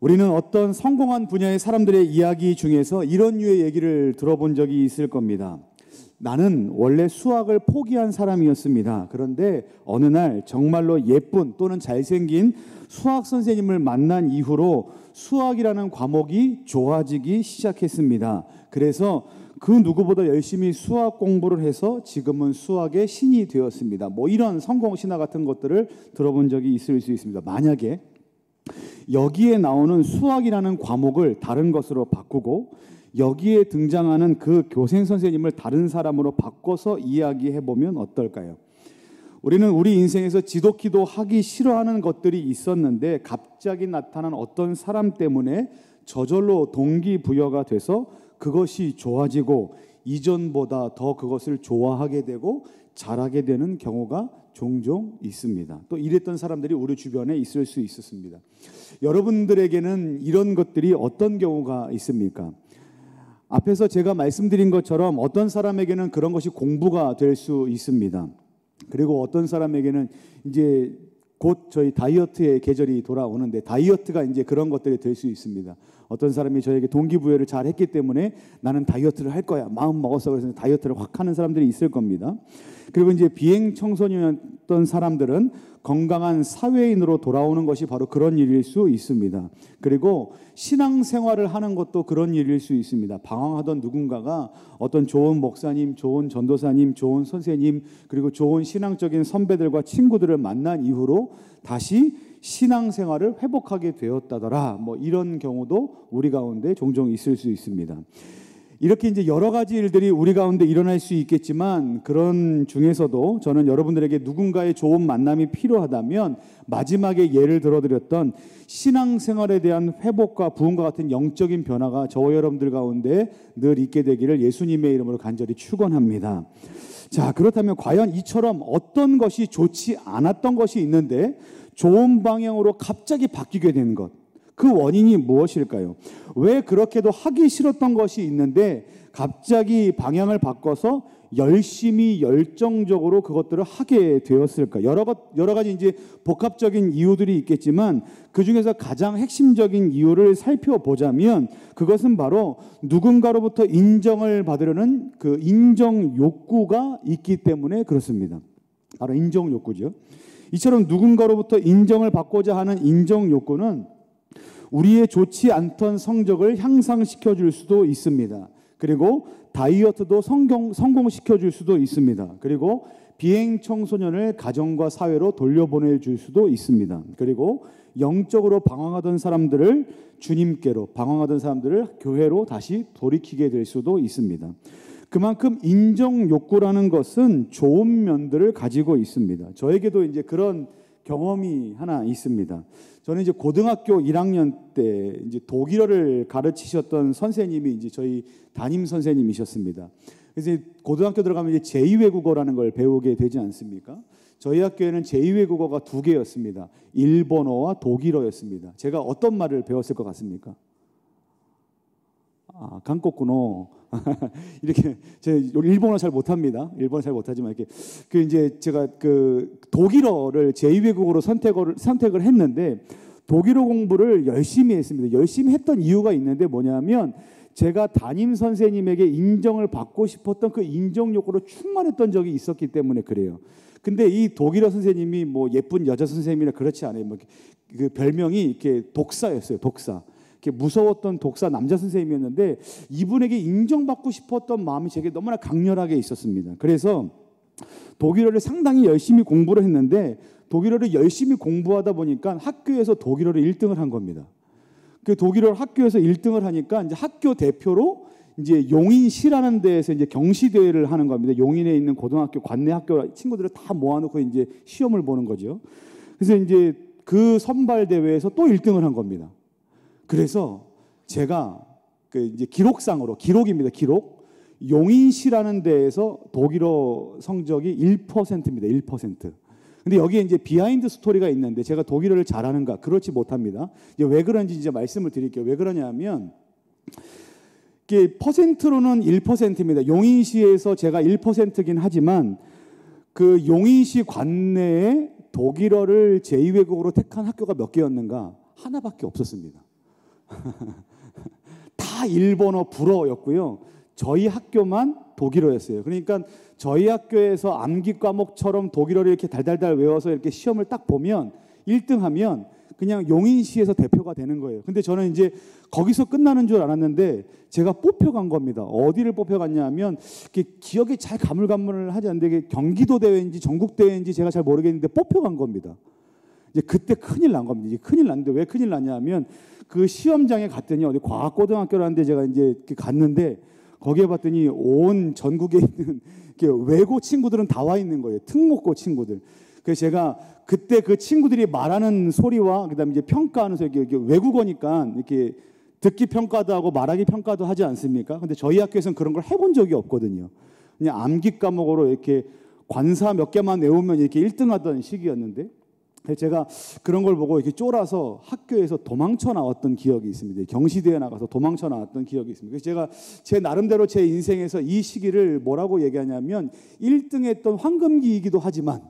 우리는 어떤 성공한 분야의 사람들의 이야기 중에서 이런 류의 얘기를 들어본 적이 있을 겁니다. 나는 원래 수학을 포기한 사람이었습니다. 그런데 어느 날 정말로 예쁜 또는 잘생긴 수학 선생님을 만난 이후로 수학이라는 과목이 좋아지기 시작했습니다. 그래서 그 누구보다 열심히 수학 공부를 해서 지금은 수학의 신이 되었습니다. 뭐 이런 성공 신화 같은 것들을 들어본 적이 있을 수 있습니다. 만약에 여기에 나오는 수학이라는 과목을 다른 것으로 바꾸고 여기에 등장하는 그 교생 선생님을 다른 사람으로 바꿔서 이야기해보면 어떨까요? 우리는 우리 인생에서 지독히도 하기 싫어하는 것들이 있었는데 갑자기 나타난 어떤 사람 때문에 저절로 동기부여가 돼서 그것이 좋아지고 이전보다 더 그것을 좋아하게 되고 잘하게 되는 경우가 종종 있습니다. 또 이랬던 사람들이 우리 주변에 있을 수 있었습니다. 여러분들에게는 이런 것들이 어떤 경우가 있습니까? 앞에서 제가 말씀드린 것처럼 어떤 사람에게는 그런 것이 공부가 될 수 있습니다. 그리고 어떤 사람에게는 이제 곧 저희 다이어트의 계절이 돌아오는데 다이어트가 이제 그런 것들이 될 수 있습니다. 어떤 사람이 저에게 동기부여를 잘 했기 때문에 나는 다이어트를 할 거야. 마음 먹었어. 그래서 다이어트를 확 하는 사람들이 있을 겁니다. 그리고 이제 비행 청소년이었던 사람들은 건강한 사회인으로 돌아오는 것이 바로 그런 일일 수 있습니다. 그리고 신앙생활을 하는 것도 그런 일일 수 있습니다. 방황하던 누군가가 어떤 좋은 목사님, 좋은 전도사님, 좋은 선생님, 그리고 좋은 신앙적인 선배들과 친구들을 만난 이후로 다시 신앙생활을 회복하게 되었다더라. 뭐 이런 경우도 우리 가운데 종종 있을 수 있습니다. 이렇게 이제 여러 가지 일들이 우리 가운데 일어날 수 있겠지만 그런 중에서도 저는 여러분들에게 누군가의 좋은 만남이 필요하다면 마지막에 예를 들어드렸던 신앙생활에 대한 회복과 부흥과 같은 영적인 변화가 저와 여러분들 가운데 늘 있게 되기를 예수님의 이름으로 간절히 축원합니다. 자, 그렇다면 과연 이처럼 어떤 것이 좋지 않았던 것이 있는데 좋은 방향으로 갑자기 바뀌게 된 것, 그 원인이 무엇일까요? 왜 그렇게도 하기 싫었던 것이 있는데 갑자기 방향을 바꿔서 열심히 열정적으로 그것들을 하게 되었을까? 여러 가지 이제 복합적인 이유들이 있겠지만 그 중에서 가장 핵심적인 이유를 살펴보자면 그것은 바로 누군가로부터 인정을 받으려는 그 인정 욕구가 있기 때문에 그렇습니다. 바로 인정 욕구죠. 이처럼 누군가로부터 인정을 받고자 하는 인정 욕구는 우리의 좋지 않던 성적을 향상시켜 줄 수도 있습니다. 그리고 다이어트도 성공시켜 줄 수도 있습니다. 그리고 비행 청소년을 가정과 사회로 돌려보내 줄 수도 있습니다. 그리고 영적으로 방황하던 사람들을 주님께로, 방황하던 사람들을 교회로 다시 돌이키게 될 수도 있습니다. 그만큼 인정 욕구라는 것은 좋은 면들을 가지고 있습니다. 저에게도 이제 그런 경험이 하나 있습니다. 저는 이제 고등학교 1학년 때 이제 독일어를 가르치셨던 선생님이 이제 저희 담임 선생님이셨습니다. 그래서 고등학교 들어가면 이제 제2외국어라는 걸 배우게 되지 않습니까? 저희 학교에는 제2외국어가 2개였습니다. 일본어와 독일어였습니다. 제가 어떤 말을 배웠을 것 같습니까? 한국군어. 이렇게 제가 일본어 잘 못합니다. 일본어 잘 못하지만 이렇게 그 이제 제가 그 독일어를 제2외국어로 선택을 했는데 독일어 공부를 열심히 했습니다. 열심히 했던 이유가 있는데 뭐냐면 제가 담임 선생님에게 인정을 받고 싶었던 그 인정 욕구로 충만했던 적이 있었기 때문에 그래요. 근데 이 독일어 선생님이 뭐 예쁜 여자 선생님이라 그렇지 않아요. 뭐 그 별명이 이렇게 독사였어요. 독사. 이렇게 무서웠던 독사 남자 선생님이었는데 이분에게 인정받고 싶었던 마음이 제게 너무나 강렬하게 있었습니다. 그래서 독일어를 상당히 열심히 공부를 했는데 독일어를 열심히 공부하다 보니까 학교에서 독일어를 1등을 한 겁니다. 그 독일어를 학교에서 1등을 하니까 이제 학교 대표로 이제 용인시라는 데에서 이제 경시대회를 하는 겁니다. 용인에 있는 고등학교 관내 학교 친구들을 다 모아놓고 이제 시험을 보는 거죠. 그래서 이제 그 선발 대회에서 또 1등을 한 겁니다. 그래서 제가 그 이제 기록입니다. 기록. 용인시라는 데에서 독일어 성적이 1%입니다. 1%. 근데 여기에 이제 비하인드 스토리가 있는데 제가 독일어를 잘하는가? 그렇지 못합니다. 이제 왜 그런지 이제 말씀을 드릴게요. 왜 그러냐면 이게 퍼센트로는 1%입니다. 용인시에서 제가 1%긴 하지만 그 용인시 관내에 독일어를 제2외국어로 택한 학교가 몇 개였는가? 하나밖에 없었습니다. 다 일본어, 불어였고요. 저희 학교만 독일어였어요. 그러니까 저희 학교에서 암기 과목처럼 독일어를 이렇게 달달달 외워서 이렇게 시험을 딱 보면 1등하면 그냥 용인시에서 대표가 되는 거예요. 근데 저는 이제 거기서 끝나는 줄 알았는데 제가 뽑혀간 겁니다. 어디를 뽑혀갔냐 하면 기억이 잘 가물가물하지 않는데 경기도 대회인지 전국 대회인지 제가 잘 모르겠는데 뽑혀간 겁니다. 이제 그때 큰일 난 겁니다. 이제 큰일 났는데 왜 큰일 났냐 하면 그 시험장에 갔더니 어디 과학고등학교라는데 제가 이제 갔는데 거기에 봤더니 온 전국에 있는 외고 친구들은 다 와 있는 거예요. 특목고 친구들. 그래서 제가 그때 그 친구들이 말하는 소리와 그다음에 이제 평가하는 소리, 이게 외국어니까 이렇게 듣기 평가도 하고 말하기 평가도 하지 않습니까? 근데 저희 학교에서는 그런 걸 해본 적이 없거든요. 그냥 암기 과목으로 이렇게 관사 몇 개만 외우면 이렇게 1등하던 시기였는데 제가 그런 걸 보고 이렇게 쫄아서 학교에서 도망쳐 나왔던 기억이 있습니다. 경시대에 나가서 도망쳐 나왔던 기억이 있습니다. 그래서 제가 제 나름대로 제 인생에서 이 시기를 뭐라고 얘기하냐면 1등했던 황금기이기도 하지만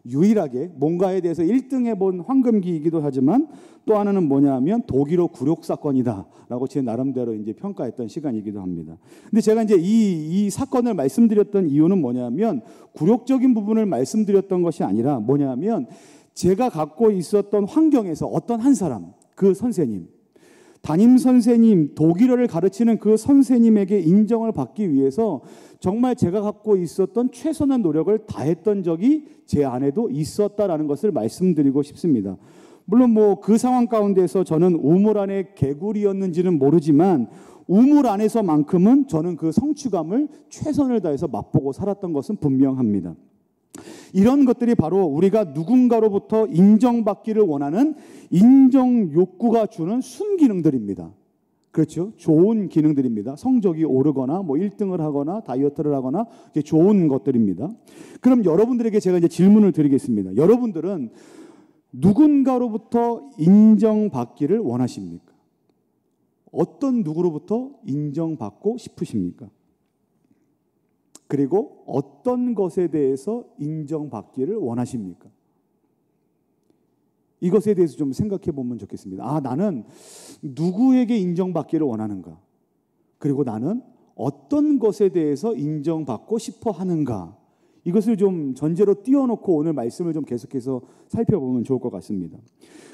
유일하게 뭔가에 대해서 1등 해본 황금기이기도 하지만 또 하나는 뭐냐면 독일어 굴욕 사건이다라고 제 나름대로 이제 평가했던 시간이기도 합니다. 근데 제가 이제 이 사건을 말씀드렸던 이유는 뭐냐면 굴욕적인 부분을 말씀드렸던 것이 아니라 뭐냐면 제가 갖고 있었던 환경에서 어떤 한 사람, 그 선생님, 담임 선생님, 독일어를 가르치는 그 선생님에게 인정을 받기 위해서 정말 제가 갖고 있었던 최선의 노력을 다했던 적이 제 안에도 있었다라는 것을 말씀드리고 싶습니다. 물론 뭐 그 상황 가운데서 저는 우물 안에 개구리였는지는 모르지만 우물 안에서만큼은 저는 그 성취감을 최선을 다해서 맛보고 살았던 것은 분명합니다. 이런 것들이 바로 우리가 누군가로부터 인정받기를 원하는 인정 욕구가 주는 순기능들입니다. 그렇죠? 좋은 기능들입니다. 성적이 오르거나 뭐 1등을 하거나 다이어트를 하거나 좋은 것들입니다. 그럼 여러분들에게 제가 이제 질문을 드리겠습니다. 여러분들은 누군가로부터 인정받기를 원하십니까? 어떤 누구로부터 인정받고 싶으십니까? 그리고 어떤 것에 대해서 인정받기를 원하십니까? 이것에 대해서 좀 생각해 보면 좋겠습니다. 아, 나는 누구에게 인정받기를 원하는가? 그리고 나는 어떤 것에 대해서 인정받고 싶어 하는가? 이것을 좀 전제로 띄워놓고 오늘 말씀을 좀 계속해서 살펴보면 좋을 것 같습니다.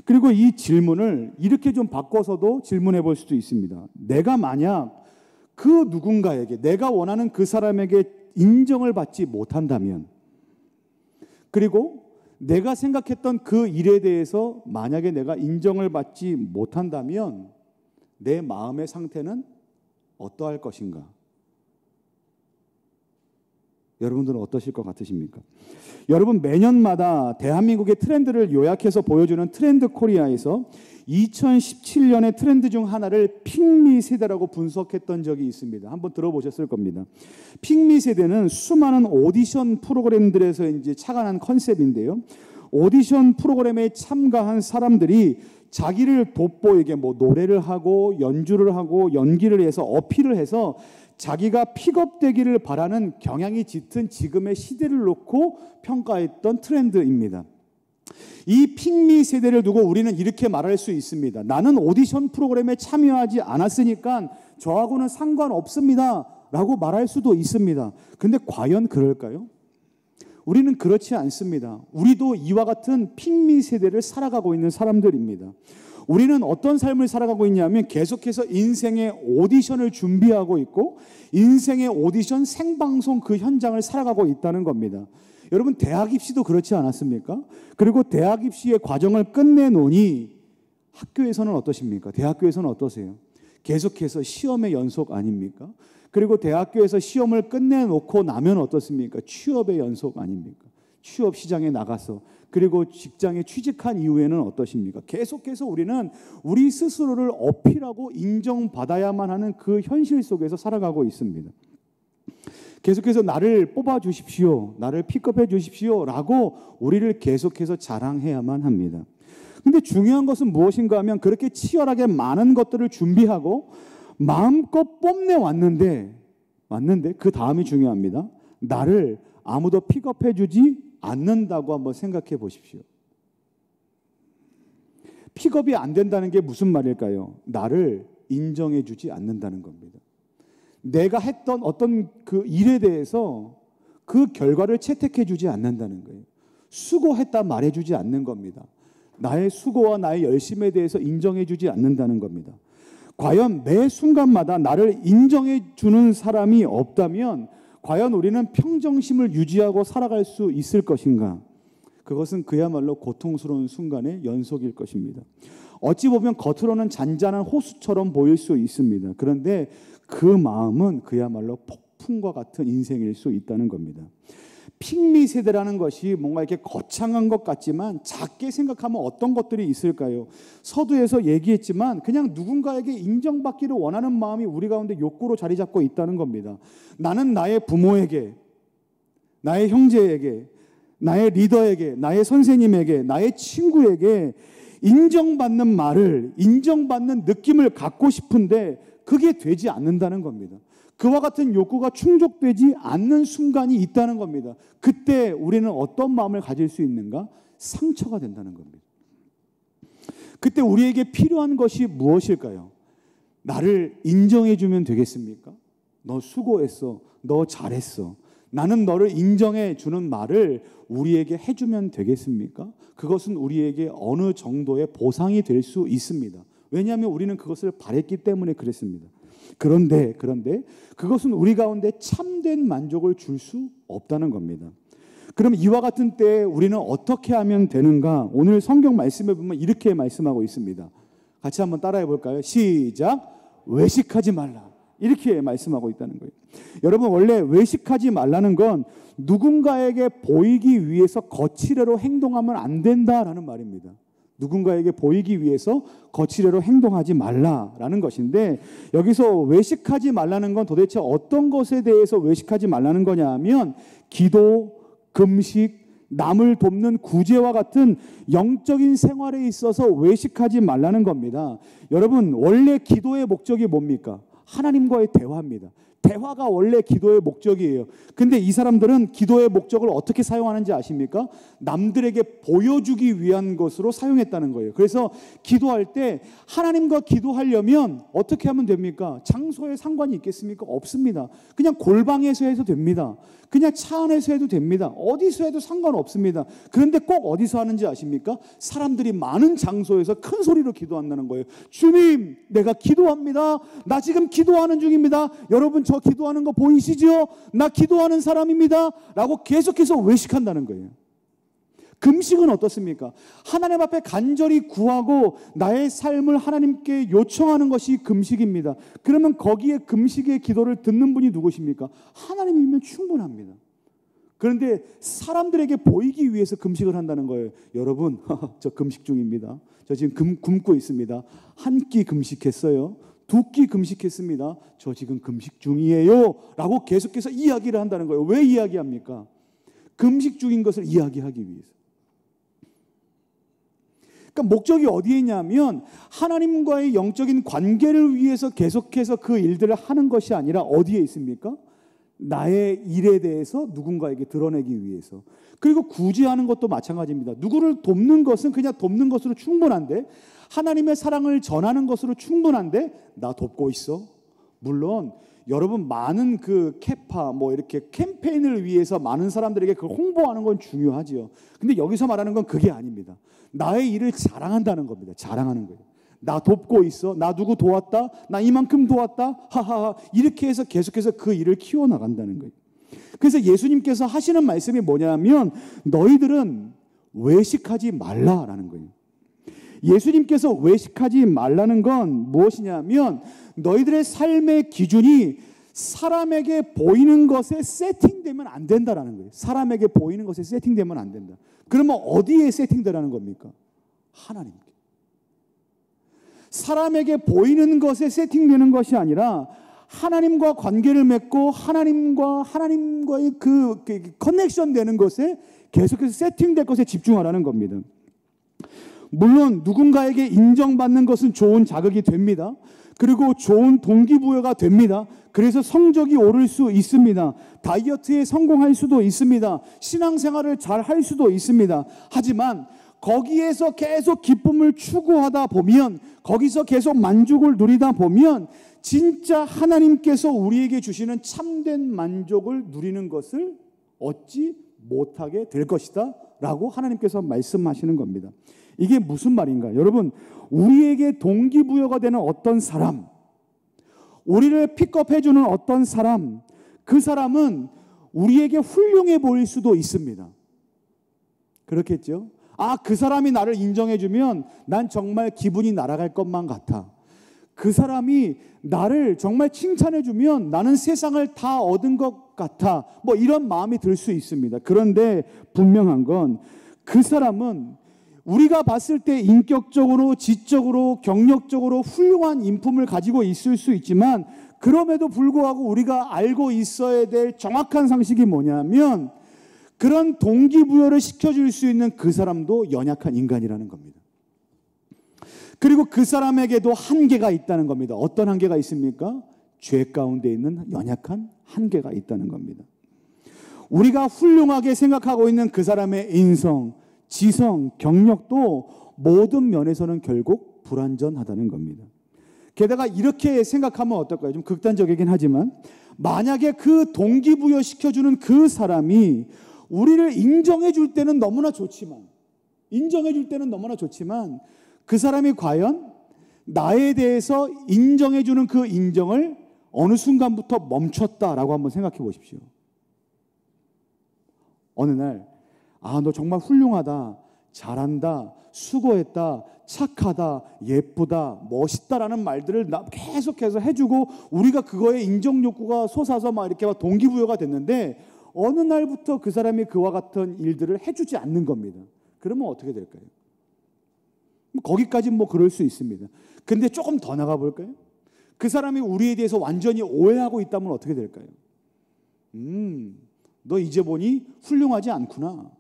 그리고 이 질문을 이렇게 좀 바꿔서도 질문해 볼 수도 있습니다. 내가 만약 그 누군가에게, 내가 원하는 그 사람에게 인정을 받지 못한다면, 그리고 내가 생각했던 그 일에 대해서 만약에 내가 인정을 받지 못한다면 내 마음의 상태는 어떠할 것인가? 여러분들은 어떠실 것 같으십니까? 여러분, 매년마다 대한민국의 트렌드를 요약해서 보여주는 트렌드 코리아에서 2017년의 트렌드 중 하나를 핑미 세대라고 분석했던 적이 있습니다. 한번 들어보셨을 겁니다. 핑미 세대는 수많은 오디션 프로그램들에서 이제 착안한 컨셉인데요. 오디션 프로그램에 참가한 사람들이 자기를 돋보이게 뭐 노래를 하고 연주를 하고 연기를 해서 어필을 해서 자기가 픽업되기를 바라는 경향이 짙은 지금의 시대를 놓고 평가했던 트렌드입니다. 이 핑미 세대를 두고 우리는 이렇게 말할 수 있습니다. 나는 오디션 프로그램에 참여하지 않았으니까 저하고는 상관없습니다 라고 말할 수도 있습니다. 근데 과연 그럴까요? 우리는 그렇지 않습니다. 우리도 이와 같은 핑미 세대를 살아가고 있는 사람들입니다. 우리는 어떤 삶을 살아가고 있냐면 계속해서 인생의 오디션을 준비하고 있고 인생의 오디션 생방송 그 현장을 살아가고 있다는 겁니다. 여러분, 대학 입시도 그렇지 않았습니까? 그리고 대학 입시의 과정을 끝내놓으니 학교에서는 어떠십니까? 대학교에서는 어떠세요? 계속해서 시험의 연속 아닙니까? 그리고 대학교에서 시험을 끝내놓고 나면 어떻습니까? 취업의 연속 아닙니까? 취업 시장에 나가서 그리고 직장에 취직한 이후에는 어떠십니까? 계속해서 우리는 우리 스스로를 어필하고 인정받아야만 하는 그 현실 속에서 살아가고 있습니다. 계속해서 나를 뽑아주십시오, 나를 픽업해 주십시오 라고 우리를 계속해서 자랑해야만 합니다. 근데 중요한 것은 무엇인가 하면 그렇게 치열하게 많은 것들을 준비하고 마음껏 뽐내왔는데 그 다음이 중요합니다. 나를 아무도 픽업해 주지 않는다고 한번 생각해 보십시오. 픽업이 안 된다는 게 무슨 말일까요? 나를 인정해 주지 않는다는 겁니다. 내가 했던 어떤 그 일에 대해서 그 결과를 채택해 주지 않는다는 거예요. 수고했다 말해 주지 않는 겁니다. 나의 수고와 나의 열심에 대해서 인정해 주지 않는다는 겁니다. 과연 매 순간마다 나를 인정해 주는 사람이 없다면 과연 우리는 평정심을 유지하고 살아갈 수 있을 것인가? 그것은 그야말로 고통스러운 순간의 연속일 것입니다. 어찌 보면 겉으로는 잔잔한 호수처럼 보일 수 있습니다. 그런데 그 마음은 그야말로 폭풍과 같은 인생일 수 있다는 겁니다. 핑미 세대라는 것이 뭔가 이렇게 거창한 것 같지만 작게 생각하면 어떤 것들이 있을까요? 서두에서 얘기했지만 그냥 누군가에게 인정받기를 원하는 마음이 우리 가운데 욕구로 자리 잡고 있다는 겁니다. 나는 나의 부모에게, 나의 형제에게, 나의 리더에게, 나의 선생님에게, 나의 친구에게 인정받는 말을, 인정받는 느낌을 갖고 싶은데 그게 되지 않는다는 겁니다. 그와 같은 욕구가 충족되지 않는 순간이 있다는 겁니다. 그때 우리는 어떤 마음을 가질 수 있는가? 상처가 된다는 겁니다. 그때 우리에게 필요한 것이 무엇일까요? 나를 인정해 주면 되겠습니까? 너 수고했어. 너 잘했어. 나는 너를 인정해 주는 말을 우리에게 해주면 되겠습니까? 그것은 우리에게 어느 정도의 보상이 될 수 있습니다. 왜냐하면 우리는 그것을 바랬기 때문에 그랬습니다. 그런데 그것은 우리 가운데 참된 만족을 줄 수 없다는 겁니다. 그럼 이와 같은 때에 우리는 어떻게 하면 되는가? 오늘 성경 말씀에 보면 이렇게 말씀하고 있습니다. 같이 한번 따라해 볼까요? 시작! 외식하지 말라. 이렇게 말씀하고 있다는 거예요. 여러분, 원래 외식하지 말라는 건 누군가에게 보이기 위해서 거칠애로 행동하면 안 된다라는 말입니다. 누군가에게 보이기 위해서 거칠애로 행동하지 말라라는 것인데, 여기서 외식하지 말라는 건 도대체 어떤 것에 대해서 외식하지 말라는 거냐 하면 기도, 금식, 남을 돕는 구제와 같은 영적인 생활에 있어서 외식하지 말라는 겁니다. 여러분, 원래 기도의 목적이 뭡니까? 하나님과의 대화입니다. 대화가 원래 기도의 목적이에요. 근데 이 사람들은 기도의 목적을 어떻게 사용하는지 아십니까? 남들에게 보여주기 위한 것으로 사용했다는 거예요. 그래서 기도할 때 하나님과 기도하려면 어떻게 하면 됩니까? 장소에 상관이 있겠습니까? 없습니다. 그냥 골방에서 해도 됩니다. 그냥 차 안에서 해도 됩니다. 어디서 해도 상관없습니다. 그런데 꼭 어디서 하는지 아십니까? 사람들이 많은 장소에서 큰 소리로 기도한다는 거예요. 주님, 내가 기도합니다. 나 지금 기도하는 중입니다. 여러분, 저 기도하는 거 보이시죠? 나 기도하는 사람입니다. 라고 계속해서 외식한다는 거예요. 금식은 어떻습니까? 하나님 앞에 간절히 구하고 나의 삶을 하나님께 요청하는 것이 금식입니다. 그러면 거기에 금식의 기도를 듣는 분이 누구십니까? 하나님이면 충분합니다. 그런데 사람들에게 보이기 위해서 금식을 한다는 거예요. 여러분, 저 금식 중입니다. 저 지금 굶고 있습니다. 한 끼 금식했어요. 2끼 금식했습니다. 저 지금 금식 중이에요. 라고 계속해서 이야기를 한다는 거예요. 왜 이야기합니까? 금식 중인 것을 이야기하기 위해서. 그러니까 목적이 어디에 있냐면 하나님과의 영적인 관계를 위해서 계속해서 그 일들을 하는 것이 아니라 어디에 있습니까? 나의 일에 대해서 누군가에게 드러내기 위해서. 그리고 구제하는 것도 마찬가지입니다. 누구를 돕는 것은 그냥 돕는 것으로 충분한데, 하나님의 사랑을 전하는 것으로 충분한데 나 돕고 있어. 물론 여러분, 많은 그 캐파 이렇게 캠페인을 위해서 많은 사람들에게 그걸 홍보하는 건 중요하지요. 근데 여기서 말하는 건 그게 아닙니다. 나의 일을 자랑한다는 겁니다. 자랑하는 거예요. 나 돕고 있어. 나 누구 도왔다. 나 이만큼 도왔다. 하하하. 이렇게 해서 계속해서 그 일을 키워나간다는 거예요. 그래서 예수님께서 하시는 말씀이 뭐냐면 너희들은 외식하지 말라라는 거예요. 예수님께서 외식하지 말라는 건 무엇이냐면 너희들의 삶의 기준이 사람에게 보이는 것에 세팅되면 안 된다라는 거예요. 사람에게 보이는 것에 세팅되면 안 된다. 그러면 어디에 세팅되라는 겁니까? 하나님께. 사람에게 보이는 것에 세팅되는 것이 아니라 하나님과 관계를 맺고 하나님과의 그 커넥션 되는 것에 계속해서 세팅될 것에 집중하라는 겁니다. 물론 누군가에게 인정받는 것은 좋은 자극이 됩니다. 그리고 좋은 동기부여가 됩니다. 그래서 성적이 오를 수 있습니다. 다이어트에 성공할 수도 있습니다. 신앙생활을 잘 할 수도 있습니다. 하지만 거기에서 계속 기쁨을 추구하다 보면, 거기서 계속 만족을 누리다 보면 진짜 하나님께서 우리에게 주시는 참된 만족을 누리는 것을 얻지 못하게 될 것이다 라고 하나님께서 말씀하시는 겁니다. 이게 무슨 말인가? 여러분, 우리에게 동기부여가 되는 어떤 사람, 우리를 픽업해주는 어떤 사람, 그 사람은 우리에게 훌륭해 보일 수도 있습니다. 그렇겠죠? 그 사람이 나를 인정해주면 난 정말 기분이 날아갈 것만 같아. 그 사람이 나를 정말 칭찬해주면 나는 세상을 다 얻은 것 같아. 뭐 이런 마음이 들 수 있습니다. 그런데 분명한 건 그 사람은 우리가 봤을 때 인격적으로, 지적으로, 경력적으로 훌륭한 인품을 가지고 있을 수 있지만, 그럼에도 불구하고 우리가 알고 있어야 될 정확한 상식이 뭐냐면, 그런 동기부여를 시켜줄 수 있는 그 사람도 연약한 인간이라는 겁니다. 그리고 그 사람에게도 한계가 있다는 겁니다. 어떤 한계가 있습니까? 죄 가운데 있는 연약한 한계가 있다는 겁니다. 우리가 훌륭하게 생각하고 있는 그 사람의 인성, 지성, 경력도 모든 면에서는 결국 불완전하다는 겁니다. 게다가 이렇게 생각하면 어떨까요? 좀 극단적이긴 하지만, 만약에 그 동기부여 시켜주는 그 사람이 우리를 인정해 줄 때는 너무나 좋지만, 그 사람이 과연 나에 대해서 인정해 주는 그 인정을 어느 순간부터 멈췄다라고 한번 생각해 보십시오. 어느 날, 너 정말 훌륭하다, 잘한다, 수고했다, 착하다, 예쁘다, 멋있다라는 말들을 계속해서 해주고 우리가 그거에 인정 욕구가 솟아서 막 이렇게 동기부여가 됐는데, 어느 날부터 그 사람이 그와 같은 일들을 해주지 않는 겁니다. 그러면 어떻게 될까요? 거기까지는 뭐 그럴 수 있습니다. 근데 조금 더 나가 볼까요? 그 사람이 우리에 대해서 완전히 오해하고 있다면 어떻게 될까요? 너 이제 보니 훌륭하지 않구나.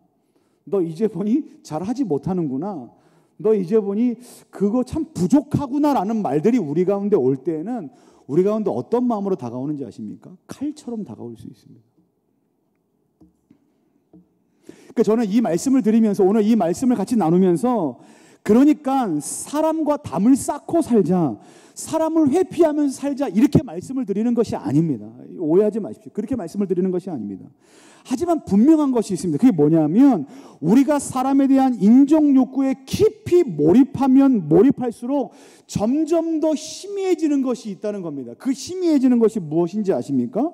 너 이제 보니 잘하지 못하는구나. 너 이제 보니 그거 참 부족하구나라는 말들이 우리 가운데 올 때에는 우리 가운데 어떤 마음으로 다가오는지 아십니까? 칼처럼 다가올 수 있습니다. 그러니까 저는 이 말씀을 드리면서, 오늘 이 말씀을 같이 나누면서, 그러니까 사람과 담을 쌓고 살자, 사람을 회피하면서 살자, 이렇게 말씀을 드리는 것이 아닙니다. 오해하지 마십시오. 그렇게 말씀을 드리는 것이 아닙니다. 하지만 분명한 것이 있습니다. 그게 뭐냐면, 우리가 사람에 대한 인정 욕구에 깊이 몰입하면 몰입할수록 점점 더 희미해지는 것이 있다는 겁니다. 그 희미해지는 것이 무엇인지 아십니까?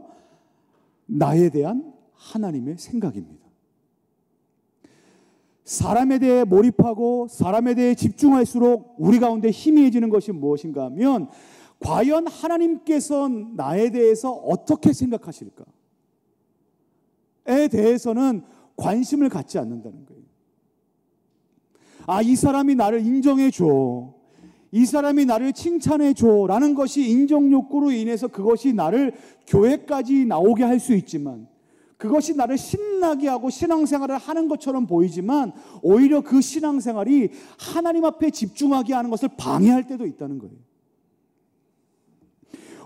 나에 대한 하나님의 생각입니다. 사람에 대해 몰입하고 사람에 대해 집중할수록 우리 가운데 희미해지는 것이 무엇인가 하면, 과연 하나님께서 나에 대해서 어떻게 생각하실까에 대해서는 관심을 갖지 않는다는 거예요. 이 사람이 나를 인정해 줘, 이 사람이 나를 칭찬해 줘 라는 것이 인정 욕구로 인해서 그것이 나를 교회까지 나오게 할 수 있지만, 그것이 나를 신나게 하고 신앙생활을 하는 것처럼 보이지만, 오히려 그 신앙생활이 하나님 앞에 집중하게 하는 것을 방해할 때도 있다는 거예요.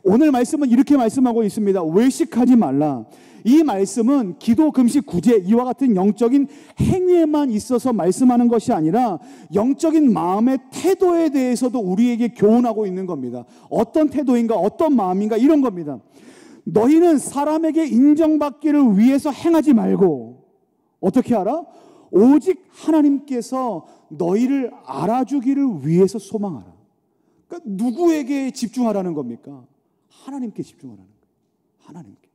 오늘 말씀은 이렇게 말씀하고 있습니다. 외식하지 말라. 이 말씀은 기도, 금식, 구제, 이와 같은 영적인 행위에만 있어서 말씀하는 것이 아니라 영적인 마음의 태도에 대해서도 우리에게 교훈하고 있는 겁니다. 어떤 태도인가, 어떤 마음인가, 이런 겁니다. 너희는 사람에게 인정받기를 위해서 행하지 말고, 어떻게 알아? 오직 하나님께서 너희를 알아주기를 위해서 소망하라. 그러니까 누구에게 집중하라는 겁니까? 하나님께 집중하라는 거예요. 하나님께.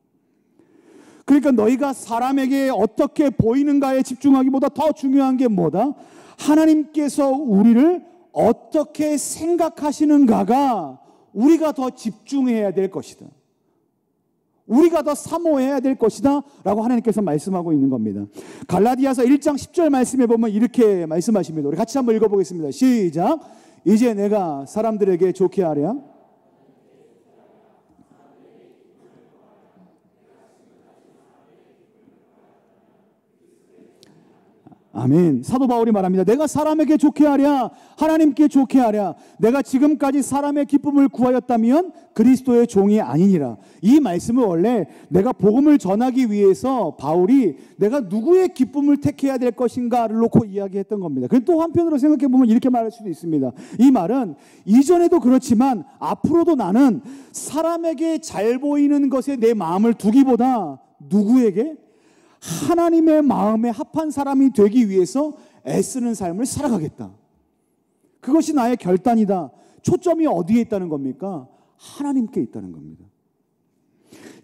그러니까 너희가 사람에게 어떻게 보이는가에 집중하기보다 더 중요한 게 뭐다? 하나님께서 우리를 어떻게 생각하시는가가 우리가 더 집중해야 될 것이다. 우리가 더 사모해야 될 것이다 라고 하나님께서 말씀하고 있는 겁니다. 갈라디아서 1장 10절 말씀에 보면 이렇게 말씀하십니다. 우리 같이 한번 읽어보겠습니다. 시작. 이제 내가 사람들에게 좋게 하랴. 아멘. 사도 바울이 말합니다. 내가 사람에게 좋게 하랴 하나님께 좋게 하랴. 내가 지금까지 사람의 기쁨을 구하였다면 그리스도의 종이 아니니라. 이 말씀을 원래 내가 복음을 전하기 위해서 바울이 내가 누구의 기쁨을 택해야 될 것인가를 놓고 이야기했던 겁니다. 그런데 또 한편으로 생각해 보면 이렇게 말할 수도 있습니다. 이 말은 이전에도 그렇지만 앞으로도 나는 사람에게 잘 보이는 것에 내 마음을 두기보다 누구에게? 하나님의 마음에 합한 사람이 되기 위해서 애쓰는 삶을 살아가겠다. 그것이 나의 결단이다. 초점이 어디에 있다는 겁니까? 하나님께 있다는 겁니다.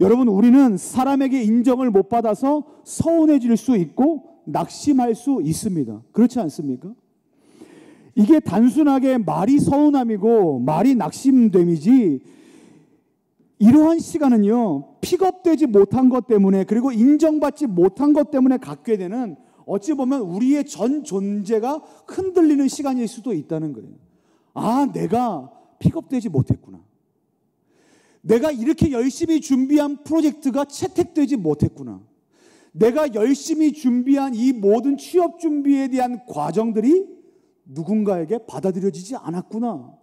여러분, 우리는 사람에게 인정을 못 받아서 서운해질 수 있고 낙심할 수 있습니다. 그렇지 않습니까? 이게 단순하게 말이 서운함이고 말이 낙심됨이지, 이러한 시간은요, 픽업되지 못한 것 때문에, 그리고 인정받지 못한 것 때문에 갖게 되는, 어찌 보면 우리의 전 존재가 흔들리는 시간일 수도 있다는 거예요. 아, 내가 픽업되지 못했구나. 내가 이렇게 열심히 준비한 프로젝트가 채택되지 못했구나. 내가 열심히 준비한 이 모든 취업 준비에 대한 과정들이 누군가에게 받아들여지지 않았구나.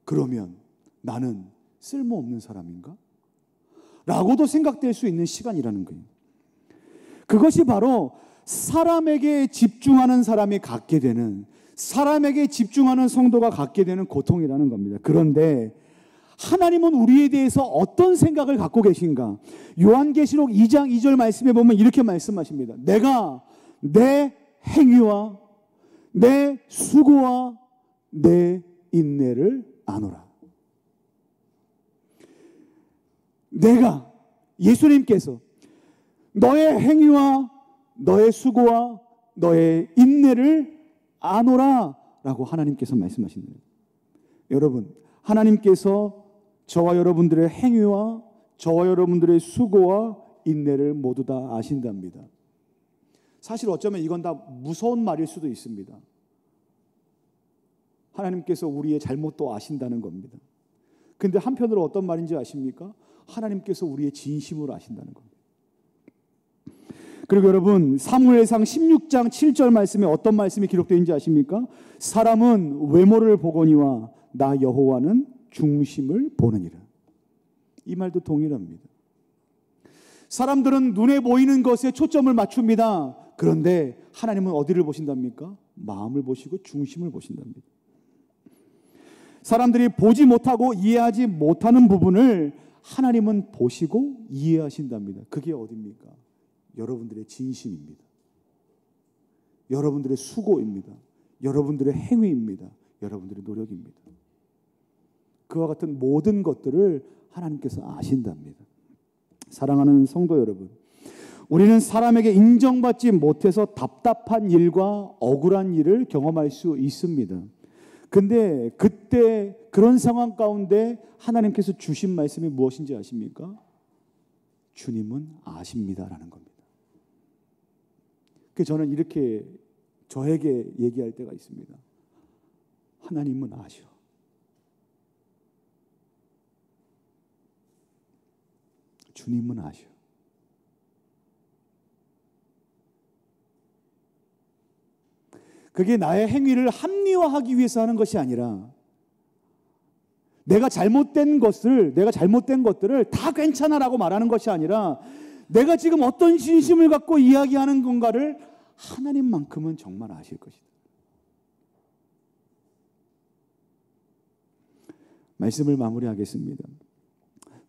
그러면 나는 쓸모없는 사람인가? 라고도 생각될 수 있는 시간이라는 거예요. 그것이 바로 사람에게 집중하는 사람이 갖게 되는, 사람에게 집중하는 성도가 갖게 되는 고통이라는 겁니다. 그런데 하나님은 우리에 대해서 어떤 생각을 갖고 계신가? 요한계시록 2장 2절 말씀에 보면 이렇게 말씀하십니다. 내가 내 행위와 내 수고와 내 인내를 아노라. 내가, 예수님께서 너의 행위와 너의 수고와 너의 인내를 아노라 라고 하나님께서 말씀하십니다. 여러분, 하나님께서 저와 여러분들의 행위와 저와 여러분들의 수고와 인내를 모두 다 아신답니다. 사실 어쩌면 이건 다 무서운 말일 수도 있습니다. 하나님께서 우리의 잘못도 아신다는 겁니다. 근데 한편으로 어떤 말인지 아십니까? 하나님께서 우리의 진심으로 아신다는 겁니다. 그리고 여러분, 사무엘상 16장 7절 말씀에 어떤 말씀이 기록되어 있는지 아십니까? 사람은 외모를 보거니와 나 여호와는 중심을 보느니라. 이 말도 동일합니다. 사람들은 눈에 보이는 것에 초점을 맞춥니다. 그런데 하나님은 어디를 보신답니까? 마음을 보시고 중심을 보신답니다. 사람들이 보지 못하고 이해하지 못하는 부분을 하나님은 보시고 이해하신답니다. 그게 어디입니까? 여러분들의 진심입니다. 여러분들의 수고입니다. 여러분들의 행위입니다. 여러분들의 노력입니다. 그와 같은 모든 것들을 하나님께서 아신답니다. 사랑하는 성도 여러분, 우리는 사람에게 인정받지 못해서 답답한 일과 억울한 일을 경험할 수 있습니다. 근데 그때 그런 상황 가운데 하나님께서 주신 말씀이 무엇인지 아십니까? 주님은 아십니다라는 겁니다. 그래서 저는 이렇게 저에게 얘기할 때가 있습니다. 하나님은 아셔. 주님은 아셔. 그게 나의 행위를 합리화하기 위해서 하는 것이 아니라 내가 잘못된 것들을 다 괜찮아라고 말하는 것이 아니라 내가 지금 어떤 진심을 갖고 이야기하는 건가를 하나님만큼은 정말 아실 것이다. 말씀을 마무리하겠습니다.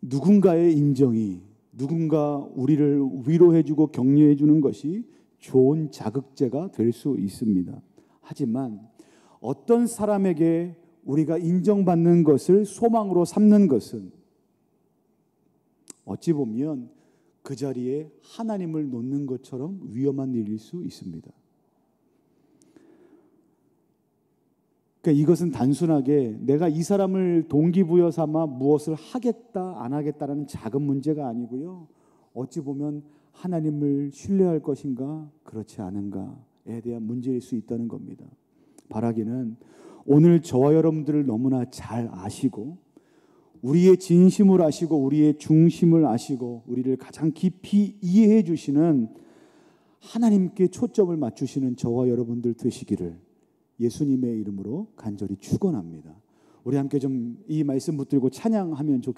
누군가의 인정이, 누군가 우리를 위로해주고 격려해주는 것이 좋은 자극제가 될 수 있습니다. 하지만 어떤 사람에게 우리가 인정받는 것을 소망으로 삼는 것은 어찌 보면 그 자리에 하나님을 놓는 것처럼 위험한 일일 수 있습니다. 그러니까 이것은 단순하게 내가 이 사람을 동기부여 삼아 무엇을 하겠다 안 하겠다라는 작은 문제가 아니고요. 어찌 보면 하나님을 신뢰할 것인가 그렇지 않은가에 대한 문제일 수 있다는 겁니다. 바라기는 오늘 저와 여러분들을 너무나 잘 아시고 우리의 진심을 아시고 우리의 중심을 아시고 우리를 가장 깊이 이해해 주시는 하나님께 초점을 맞추시는 저와 여러분들 되시기를 예수님의 이름으로 간절히 축원합니다. 우리 함께 좀 이 말씀 붙들고 찬양하면 좋겠습니다.